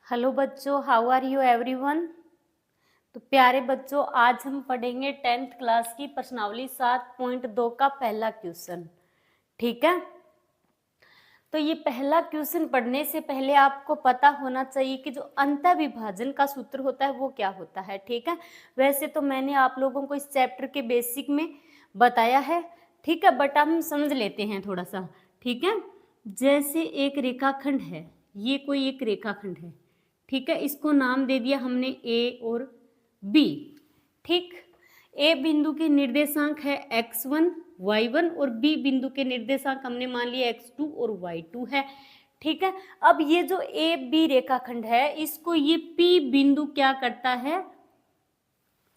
Hello बच्चों, how are you everyone. तो प्यारे बच्चों, आज हम पढ़ेंगे 10th क्लास की प्रश्नावली 7.2 का पहला क्वेश्चन। ठीक है, तो ये पहला क्वेश्चन पढ़ने से पहले आपको पता होना चाहिए कि जो अंतः विभाजन का सूत्र होता है वो क्या होता है। ठीक है, वैसे तो मैंने आप लोगों को इस चैप्टर के बेसिक में बताया है, ठीक है, बट हम समझ लेते हैं थोड़ा सा। ठीक है, जैसे एक रेखाखंड है, ये कोई एक रेखाखंड है, ठीक है, इसको नाम दे दिया हमने ए और बी। ठीक, ए बिंदु के निर्देशांक है x1 y1 और बी बिंदु के निर्देशांक हमने मान लिया x2 और y2 है। ठीक है, अब ये जो ए बी रेखाखंड है इसको ये p बिंदु क्या करता है,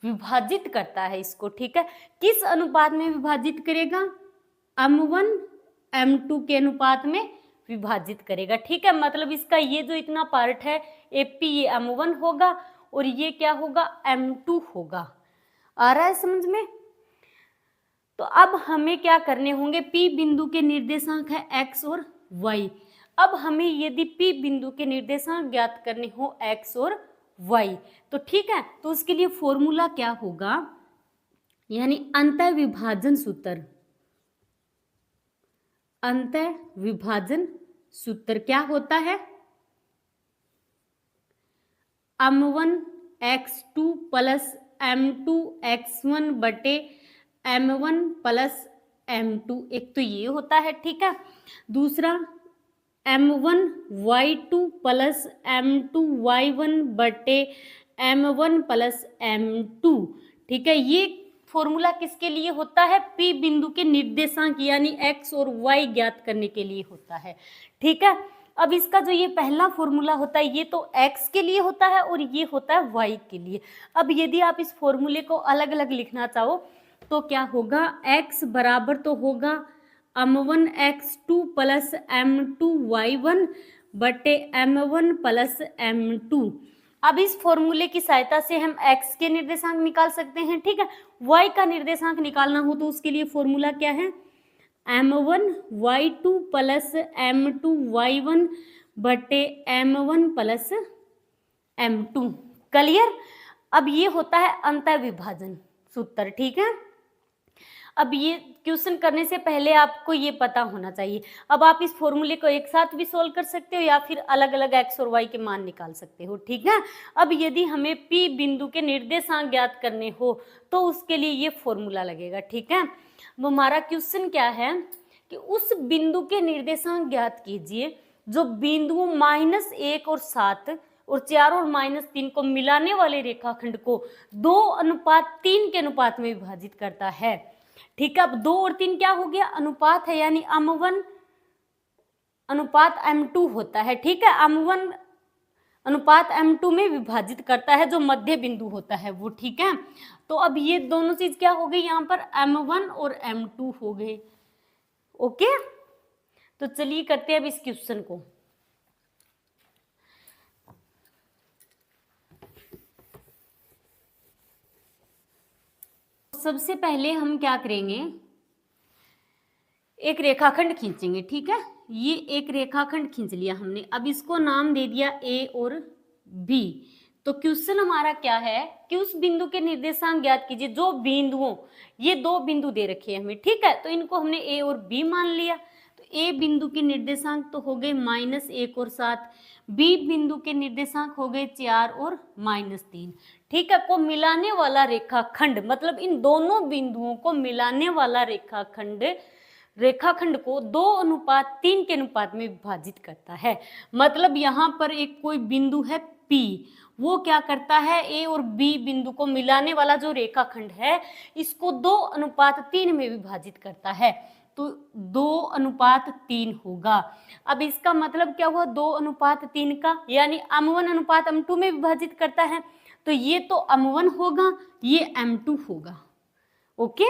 विभाजित करता है इसको। ठीक है, किस अनुपात में विभाजित करेगा, m1 m2 के अनुपात में विभाजित करेगा। ठीक है, मतलब इसका ये जो इतना पार्ट है AP ये m1 होगा और ये क्या होगा, m2 होगा। आ रहा है समझ में। तो अब हमें क्या करने होंगे, P बिंदु के निर्देशांक है x और y। अब हमें यदि P बिंदु के निर्देशांक ज्ञात करने हो x और y, तो ठीक है, तो उसके लिए फॉर्मूला क्या होगा, यानी अंतः विभाजन सूत्र। अंतः विभाजन सूत्र क्या होता है, m1 x2 plus m2 x1 बटे m1 प्लस m2, एक तो ये होता है। ठीक है, दूसरा m1 y2 plus m2 y1 बटे m1 प्लस m2। ठीक है, ये फॉर्मूला किसके लिए होता है, P बिंदु के निर्देशांक यानी x और y ज्ञात करने के लिए होता है। ठीक है, अब इसका जो ये पहला फॉर्मूला होता है ये तो x के लिए होता है और ये होता है y के लिए। अब यदि आप इस फॉर्मूले को अलग अलग लिखना चाहो तो क्या होगा, x बराबर तो होगा m1 x2 plus m2 y1 बटे m1 प्लस m2। अब इस फॉर्मूले की सहायता से हम x के निर्देशांक निकाल सकते हैं। ठीक है, y का निर्देशांक निकालना हो तो उसके लिए फॉर्मूला क्या है, m1 y2 plus m2 y1 बटे m1 प्लस m2। क्लियर। अब ये होता है अंतः विभाजन सूत्र। ठीक है, अब ये क्वेश्चन करने से पहले आपको ये पता होना चाहिए। अब आप इस फॉर्मूले को एक साथ भी सोल्व कर सकते हो या फिर अलग अलग x और y के मान निकाल सकते हो। ठीक है, अब यदि हमें P बिंदु के निर्देशांक ज्ञात करने हो तो उसके लिए ये फॉर्मूला लगेगा। ठीक है, वो हमारा क्वेश्चन क्या है कि उस बिंदु के निर्देशांक ज्ञात कीजिए जो बिंदुओं -1 और 7 और 4 और -3 को मिलाने वाले रेखाखंड को 2:3 के अनुपात में विभाजित करता है। ठीक है, अब 2 और 3 क्या हो गया, अनुपात है, यानी m1 अनुपात m2 होता है। ठीक है, m1 अनुपात m2 में विभाजित करता है जो मध्य बिंदु होता है वो। ठीक है, तो अब ये दोनों चीज क्या हो गई, यहाँ पर m1 और m2 हो गए। ओके, तो चलिए करते हैं अब इस क्वेश्चन को। सबसे पहले हम क्या करेंगे, एक रेखाखंड खींचेंगे। ठीक है, ये एक रेखाखंड खींच लिया हमने, अब इसको नाम दे दिया ए और बी। तो क्वेश्चन हमारा क्या है कि उस बिंदु के निर्देशांक ज्ञात कीजिए जो बिंदुओं, ये दो बिंदु दे रखे हैं हमें। ठीक है, तो इनको हमने ए और बी मान लिया। तो ए बिंदु के निर्देशांक तो हो गए -1 और 7, बी बिंदु के निर्देशांक हो गए 4 और -3। ठीक है, को मिलाने वाला रेखाखंड, मतलब इन दोनों बिंदुओं को मिलाने वाला रेखाखंड को 2:3 के अनुपात में विभाजित करता है। मतलब यहाँ पर एक कोई बिंदु है P, वो क्या करता है, A और B बिंदु को मिलाने वाला जो रेखाखंड है इसको 2:3 में विभाजित करता है। तो 2:3 होगा। अब इसका मतलब क्या हुआ, 2:3 का, यानी m1 अनुपात m2 में विभाजित करता है, तो ये तो m1 होगा, ये m2 होगा। ओके,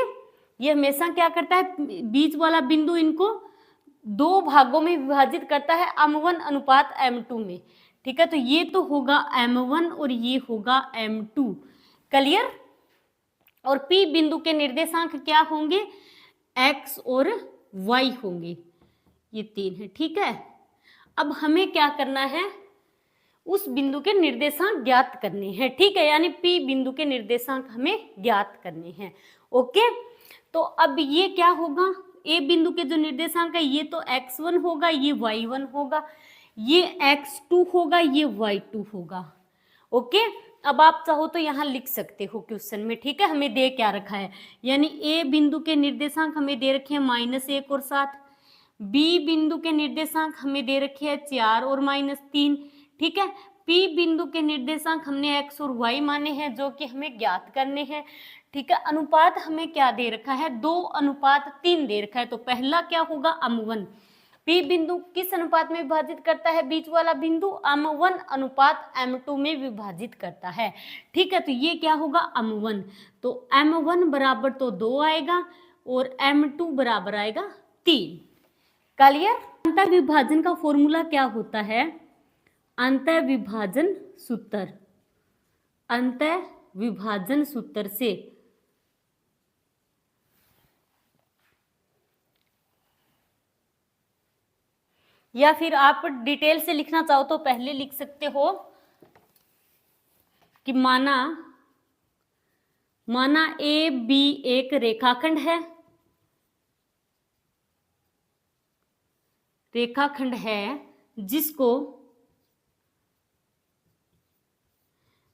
ये हमेशा क्या करता है, बीच वाला बिंदु इनको दो भागों में विभाजित करता है m1 अनुपात m2 में। ठीक है, तो ये तो होगा m1 और ये होगा m2। क्लियर। और P बिंदु के निर्देशांक क्या होंगे, x और y होंगे, ये 3 है। ठीक है, अब हमें क्या करना है, उस बिंदु के निर्देशांक ज्ञात करने हैं, ठीक है, यानी P बिंदु के निर्देशांक हमें ज्ञात करने हैं। ओके, तो अब ये क्या होगा, A बिंदु के जो निर्देशांक है ये तो x1 होगा, ये y1 होगा, ये x2 होगा, ये y2 होगा। ओके, अब आप चाहो तो यहाँ लिख सकते हो क्वेश्चन में, ठीक है, हमें दे क्या रखा है, यानी A बिंदु के निर्देशांक हमें दे रखे हैं -1 और 7, B बिंदु के निर्देशांक हमें दे रखे हैं 4 और -3, ठीक है। P बिंदु के निर्देशांक हमने x और y माने हैं जो कि हमें ज्ञात करने हैं, ठीक है। अनुपात हमें क्या दे रखा है, 2:3 दे रखा है, तो पहला क्या होगा, m1। P बिंदु किस अनुपात में विभाजित करता है, बीच वाला बिंदु m1 अनुपात m2 में विभाजित करता है, ठीक है। तो ये क्या होगा, m1, तो m1 बराबर तो 2 आएगा और m2 बराबर आएगा 3। क्लियर। अंतर विभाजन का फॉर्मूला क्या होता है, अंतर विभाजन सूत्र, अंतर विभाजन सूत्र से या फिर आप डिटेल से लिखना चाहो तो पहले लिख सकते हो कि माना ए बी एक रेखाखंड है, रेखाखंड है जिसको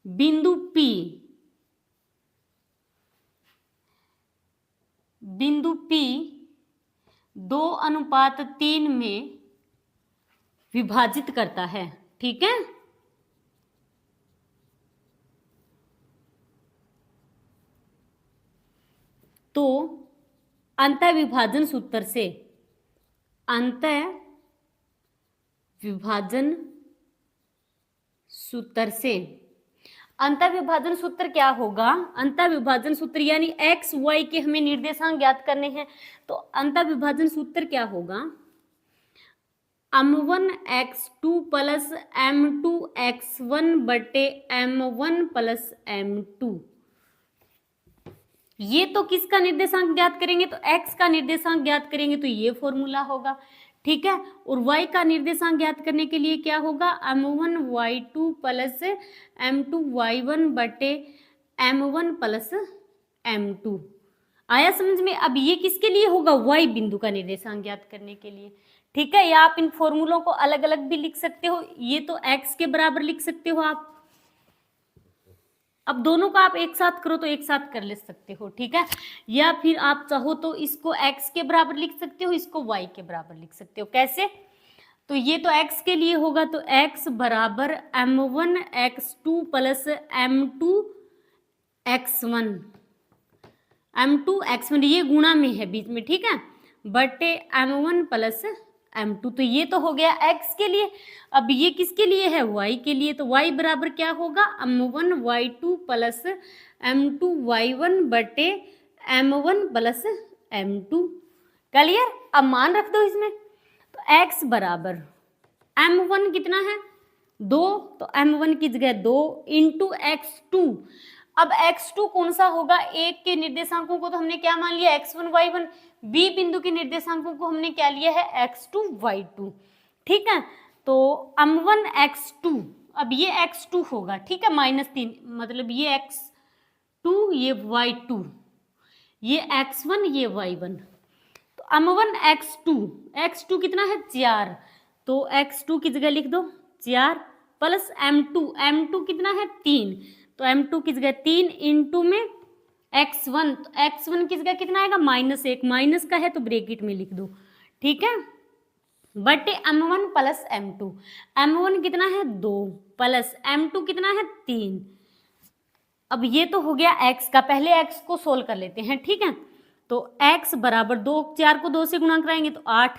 बिंदु P 2:3 में विभाजित करता है, ठीक है। तो अंतर विभाजन सूत्र से, अंतर विभाजन सूत्र से, अंतर विभाजन सूत्र क्या होगा, अंतर विभाजन सूत्र यानी x y के हमें निर्देशांक ज्ञात करने हैं, तो अंतर विभाजन सूत्र क्या होगा, m1 x2 plus m2 x1 बटे m1 प्लस m2। ये तो किसका निर्देशांक ज्ञात करेंगे, तो x का निर्देशांक ज्ञात करेंगे तो ये फॉर्मूला होगा, ठीक है। और y का निर्देशांक ज्ञात करने के लिए क्या होगा, m1 y2 plus m2 y1 बटे m1 प्लस m2। आया समझ में। अब ये किसके लिए होगा, y बिंदु का निर्देशांक ज्ञात करने के लिए, ठीक है। या आप इन फॉर्मूलों को अलग अलग भी लिख सकते हो, ये तो x के बराबर लिख सकते हो आप, अब दोनों का आप एक साथ करो तो एक साथ कर ले सकते हो, ठीक है। या फिर आप चाहो तो इसको x के बराबर लिख सकते हो, इसको y के बराबर लिख सकते हो, कैसे, तो ये तो x के लिए होगा, तो x बराबर m1 x2 plus m2 x1, ये गुणा में है बीच में, ठीक है, बटे m1 प्लस m2। तो ये तो हो गया x के लिए। अब ये किसके लिए है, y के लिए, तो y बराबर क्या होगा, m1 y2 plus m2 y1 बटे m1 प्लस m2। क्लियर। अब मान रख दो इसमें, तो x बराबर m1 कितना है 2, तो m1 की जगह 2 इंटू x2। अब x2 कौन सा होगा, एक के निर्देशांकों को तो हमने क्या मान लिया, x1 y1, b बिंदु के निर्देशांकों को हमने क्या लिया है, x2 y2, ठीक है। तो m1 x2, अब ये x2 होगा, ठीक है, -3, मतलब ये x2 ये y2, ये x1 ये y1, तो m1 x2 कितना है 4, तो x2 की जगह लिख दो 4 प्लस m2 कितना है 3, तो m2 की जगह 3 इंटू में x1, तो x1 की जगह कितना आएगा -1, माइनस का है तो ब्रैकेट में लिख दो, ठीक है, बटे m1 प्लस m1 कितना है 2 प्लस m2 कितना है 3। अब ये तो हो गया x का, पहले x को सोल्व कर लेते हैं, ठीक है। तो x बराबर 2, 4 को 2 से गुणा कराएंगे तो 8,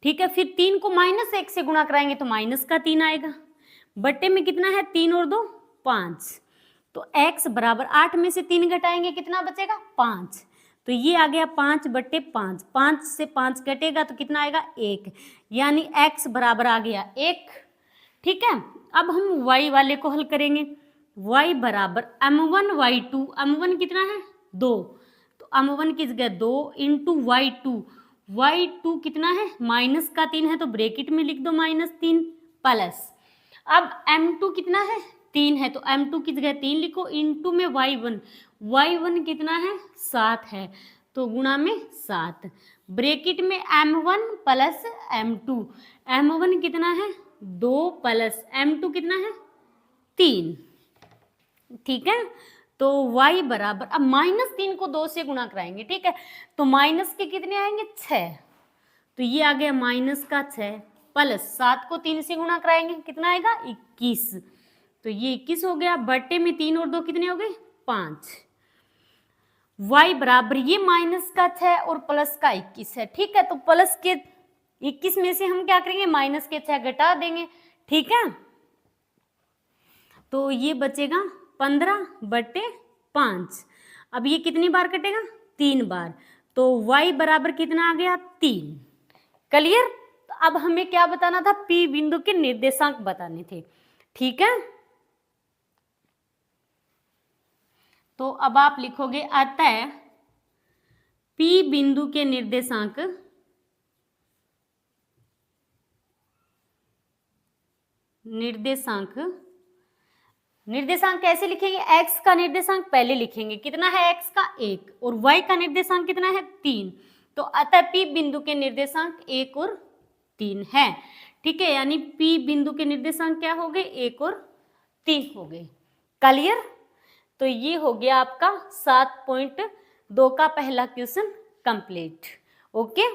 ठीक है, फिर 3 को -1 से गुणा कराएंगे तो -3 आएगा, बटे में कितना है 3 और 2 5, तो x बराबर 8 में से 3 घटाएंगे कितना बचेगा 5, तो ये आ गया 5 बटे 5, 5 से 5 घटेगा तो कितना आएगा 1, यानी x बराबर आ गया 1, ठीक है। अब हम y वाले को हल करेंगे, y बराबर m1 y2, m1 कितना है 2, तो m1 की जगह 2 इंटू y2 कितना है -3 है तो ब्रैकेट में लिख दो -3 प्लस अब m2 कितना है 3 है, तो m2 की जगह 3 लिखो, इंटू में y1 कितना है 7 है, तो गुणा में 7, ब्रेकेट में m1 प्लस m1 कितना है 2 प्लस m2 कितना है 3, ठीक है। तो y बराबर, अब -3 को 2 से गुणा कराएंगे, ठीक है, तो माइनस के कितने आएंगे 6, तो ये आ गया -6 प्लस 7 को 3 से गुणा कराएंगे, कितना आएगा 21, तो ये 21 हो गया, बटे में 3 और 2 कितने हो गए 5, y बराबर ये -6 और प्लस का 21 है, ठीक है। तो प्लस के 21 में से हम क्या करेंगे -6 घटा देंगे, ठीक है, तो ये बचेगा 15/5, अब ये कितनी बार कटेगा 3 बार, तो y बराबर कितना आ गया 3, क्लियर। तो अब हमें क्या बताना था, P बिंदु के निर्देशांक बताने थे, ठीक है। तो अब आप लिखोगे अतः P बिंदु के निर्देशांक कैसे लिखेंगे, x का निर्देशांक पहले लिखेंगे, कितना है x का 1 और y का निर्देशांक कितना है 3, तो अतः P बिंदु के निर्देशांक 1 और 3 है, ठीक है, यानी P बिंदु के निर्देशांक क्या हो गए 1 और 3 हो गए, क्लियर। तो ये हो गया आपका 7.2 का पहला क्वेश्चन कंप्लीट, ओके।